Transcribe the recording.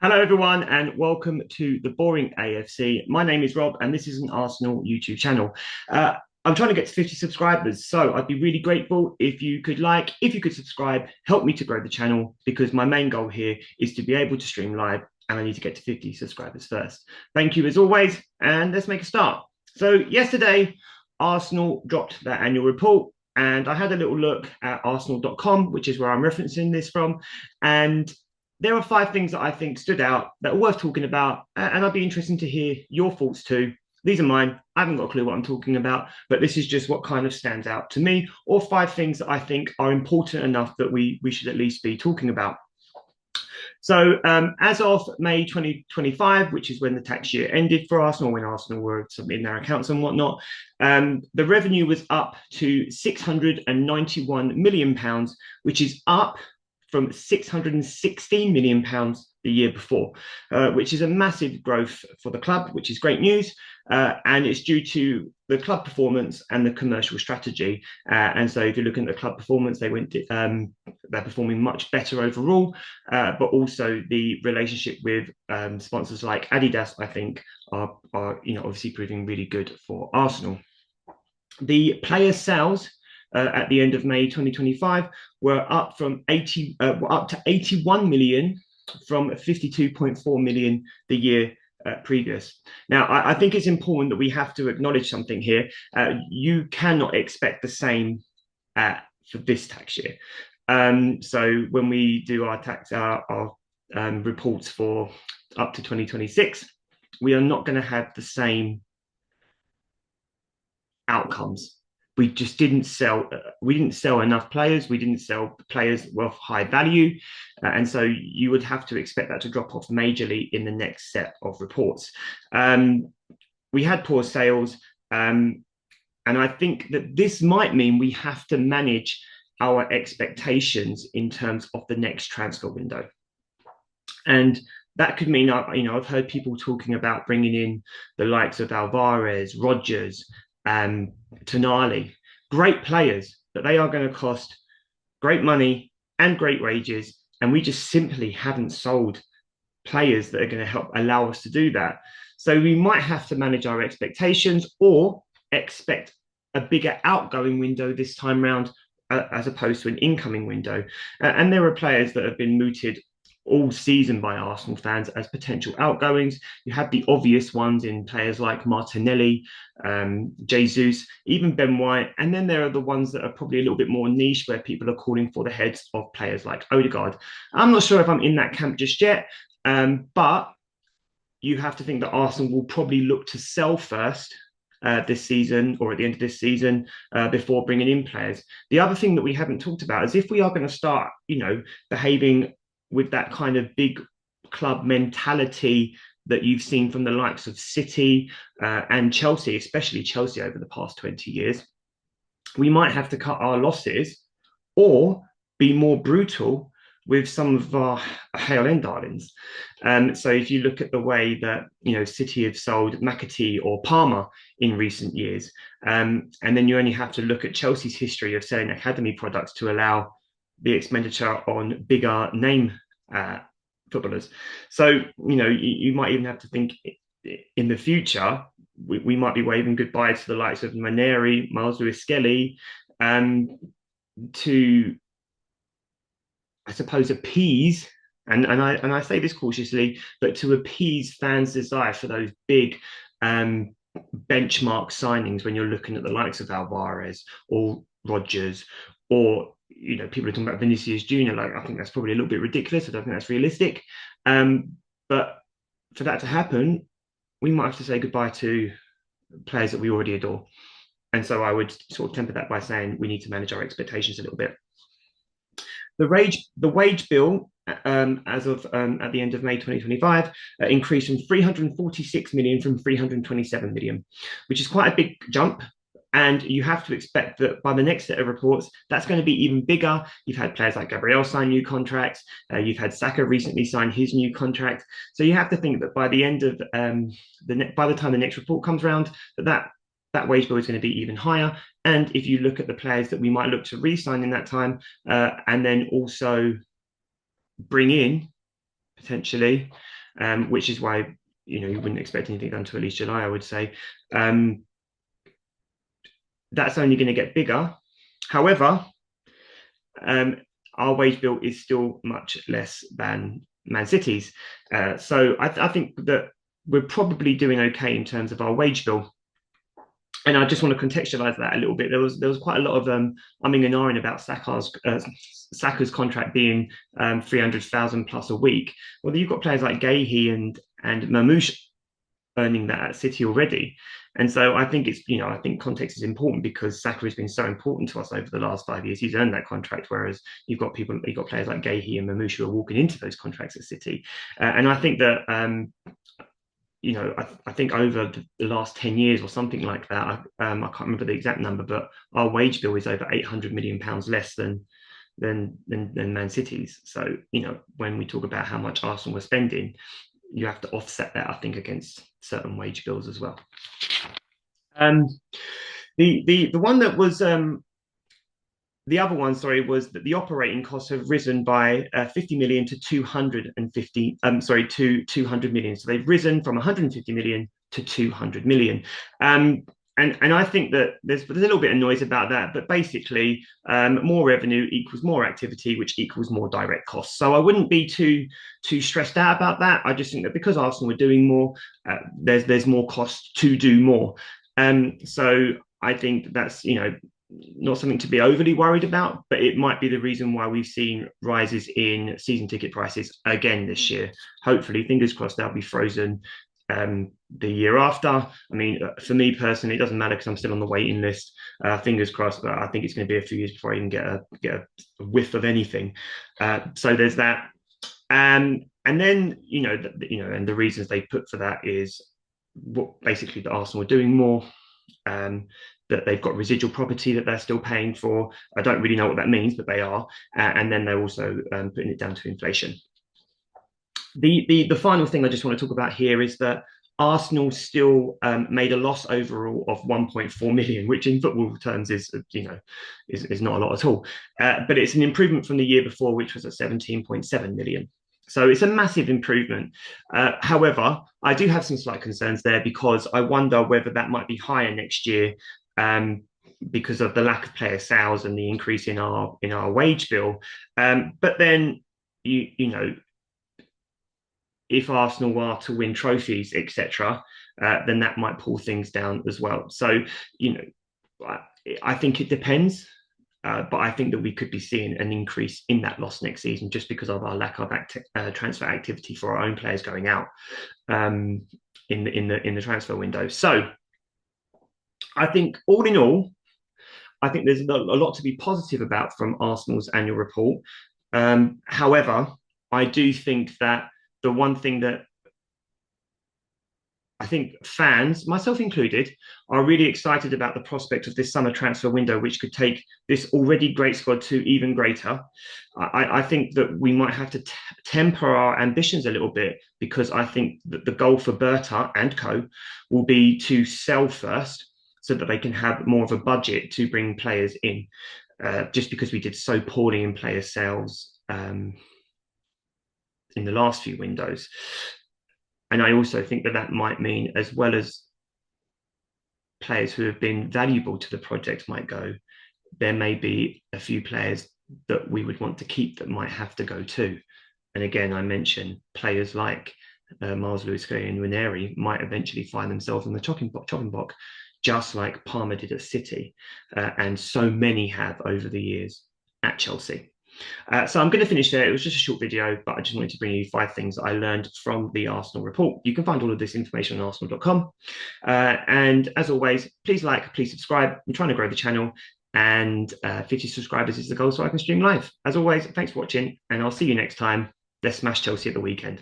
Hello, everyone, and welcome to the Boring AFC. My name is Rob, and this is an Arsenal YouTube channel. Uh, I'm trying to get to 50 subscribers, so I'd be really grateful if you could if you could subscribe, help me to grow the channel, because my main goal here is to be able to stream live, and I need to get to 50 subscribers first. Thank you as always, and let's make a start. So yesterday, Arsenal dropped their annual report, and I had a little look at arsenal.com, which is where I'm referencing this from, and there are five things that I think stood out that are worth talking about, and I'd be interested to hear your thoughts too. These are mine. I haven't got a clue what I'm talking about, but this is just what kind of stands out to me, or five things that I think are important enough that we should at least be talking about. So, as of May 2025, which is when the tax year ended for Arsenal, when Arsenal were submitting their accounts and whatnot, the revenue was up to £691 million, which is up from £616 million the year before, which is a massive growth for the club, which is great news. And it's due to the club performance and the commercial strategy. And so if you're looking at the club performance, they're performing much better overall, but also the relationship with sponsors like Adidas, I think, are obviously proving really good for Arsenal. The player sales at the end of May 2025 were up to 81 million from 52.4 million the year previous. Now, I think it's important that we have to acknowledge something here. You cannot expect the same for this tax year. So when we do our reports for up to 2026, we are not going to have the same outcomes. We just didn't sell. We didn't sell enough players. We didn't sell players of high value, and so you would have to expect that to drop off majorly in the next set of reports. We had poor sales, and I think that this might mean we have to manage our expectations in terms of the next transfer window, and that could mean I've heard people talking about bringing in the likes of Alvarez, Rodgers, Tonali, great players, but they are going to cost great money and great wages. And we just simply haven't sold players that are going to help allow us to do that. So we might have to manage our expectations or expect a bigger outgoing window this time round as opposed to an incoming window. And there are players that have been mooted all season by Arsenal fans as potential outgoings. You have the obvious ones in players like Martinelli, Jesus, even Ben White. And then there are the ones that are probably a little bit more niche where people are calling for the heads of players like Odegaard. I'm not sure if I'm in that camp just yet, but you have to think that Arsenal will probably look to sell first this season or at the end of this season before bringing in players. The other thing that we haven't talked about is if we are going to start, behaving with that kind of big club mentality that you've seen from the likes of City and Chelsea, especially Chelsea over the past 20 years, we might have to cut our losses or be more brutal with some of our hail end darlings. So if you look at the way that City have sold McAtee or Palmer in recent years, and then you only have to look at Chelsea's history of selling academy products to allow the expenditure on bigger name footballers. So, you might even have to think in the future, we might be waving goodbye to the likes of Maneri, Miles Lewis-Skelly, to, I suppose, appease, and I say this cautiously, but to appease fans' desire for those big benchmark signings when you're looking at the likes of Alvarez or Rodgers or people are talking about Vinicius Junior. Like, I think that's probably a little bit ridiculous. I don't think that's realistic. But for that to happen, we might have to say goodbye to players that we already adore. And so I would sort of temper that by saying we need to manage our expectations a little bit. The wage bill, as of at the end of May 2025, increased from 346 million from 327 million, which is quite a big jump. And you have to expect that by the next set of reports, that's going to be even bigger. You've had players like Gabriel sign new contracts. You've had Saka recently sign his new contract. So you have to think that by the end of by the time the next report comes around, that wage bill is going to be even higher. And if you look at the players that we might look to re-sign in that time, and then also bring in potentially, which is why you wouldn't expect anything done to at least July, I would say. Um, that's only going to get bigger. However, um, our wage bill is still much less than Man City's. So I think that we're probably doing okay in terms of our wage bill. And I just want to contextualize that a little bit. There was quite a lot of umming and ahhing about Saka's contract being 300,000 plus a week. Well, you've got players like Gahey and Mamouche earning that at City already. And so I think I think context is important because Saka has been so important to us over the last 5 years. He's earned that contract, whereas you've got players like Gahey and Mamouche who are walking into those contracts at City. And I think that I think over the last 10 years or something like that, I can't remember the exact number, but our wage bill is over £800 million less than Man City's. So, when we talk about how much Arsenal were spending, you have to offset that, I think, against certain wage bills as well. The one that was the other one, sorry, was that the operating costs have risen by 50 million to 250. To 200 million. So they've risen from 150 million to 200 million. And I think that there's a little bit of noise about that, but basically, more revenue equals more activity, which equals more direct costs. So I wouldn't be too stressed out about that. I just think that because Arsenal are doing more, there's more cost to do more. So I think that's not something to be overly worried about, but it might be the reason why we've seen rises in season ticket prices again this year. Hopefully, fingers crossed, they'll be frozen the year after. I mean, for me personally, it doesn't matter because I'm still on the waiting list. Fingers crossed, but I think it's going to be a few years before I even get a whiff of anything. So there's that. And then and the reasons they put for that is basically the Arsenal are doing more. That they've got residual property that they're still paying for. I don't really know what that means, but they are. And then they're also putting it down to inflation. The final thing I just want to talk about here is that Arsenal still made a loss overall of 1.4 million, which in football terms is not a lot at all. But it's an improvement from the year before, which was at 17.7 million. So it's a massive improvement. However, I do have some slight concerns there because I wonder whether that might be higher next year because of the lack of player sales and the increase in our wage bill. But then if Arsenal are to win trophies, etc., then that might pull things down as well. So I think it depends. But I think that we could be seeing an increase in that loss next season just because of our lack of transfer activity for our own players going out in the transfer window. So I think all in all, I think there's a lot to be positive about from Arsenal's annual report. However, I do think that the one thing that I think fans, myself included, are really excited about the prospect of this summer transfer window, which could take this already great squad to even greater. I think that we might have to temper our ambitions a little bit because I think that the goal for Berta and co will be to sell first so that they can have more of a budget to bring players in, just because we did so poorly in player sales in the last few windows. And I also think that might mean, as well as players who have been valuable to the project might go, there may be a few players that we would want to keep that might have to go too. And again, I mentioned players like Miles Lewis-Skelly and Ranieri might eventually find themselves in the chopping block, just like Palmer did at City, and so many have over the years at Chelsea. So I'm going to finish there. It was just a short video, but I just wanted to bring you 5 things that I learned from the Arsenal report. You can find all of this information on arsenal.com. And as always, please like, please subscribe. I'm trying to grow the channel, and 50 subscribers is the goal so I can stream live. As always, thanks for watching, and I'll see you next time. Let's smash Chelsea at the weekend.